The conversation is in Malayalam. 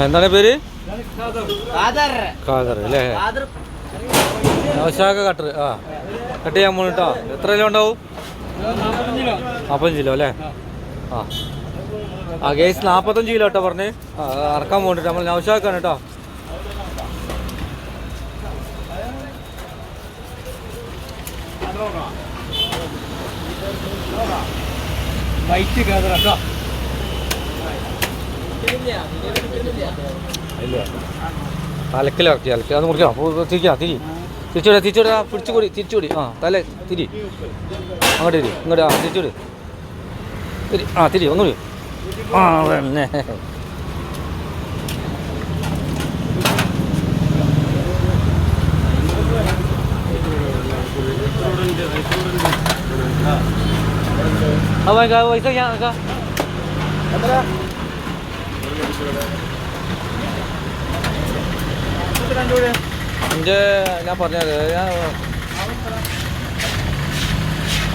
എന്താണ് പേര്? ഖാദർ അല്ലേ? നൗഷാദ് കട്ടർ. ആ, കട്ട് ചെയ്യാൻ പോണു കേട്ടോ. എത്ര കിലോ ഉണ്ടാവും? 45 കിലോ അല്ലേ? ആ ഗേസ് 45 കിലോ കേട്ടോ പറഞ്ഞ്. ഇറക്കാൻ പോകണ്ടിട്ട് നമ്മൾ നൗഷാദാണ് കേട്ടോ. അലക്കിൽ ഇറക്കി അത് മുറിക്കാം. തിരിച്ചുവിടാ പിടിച്ചുകൂടി തിരിച്ചുകൂടി. തല തിരി അങ്ങോട്ട് തിരി ഇങ്ങോട്ട്. തിരിച്ചുവിട് തിരി. തിരി ഒന്നുകൂടി. തന്നെ പൈസ എൻ്റെ ഞാൻ പറഞ്ഞത്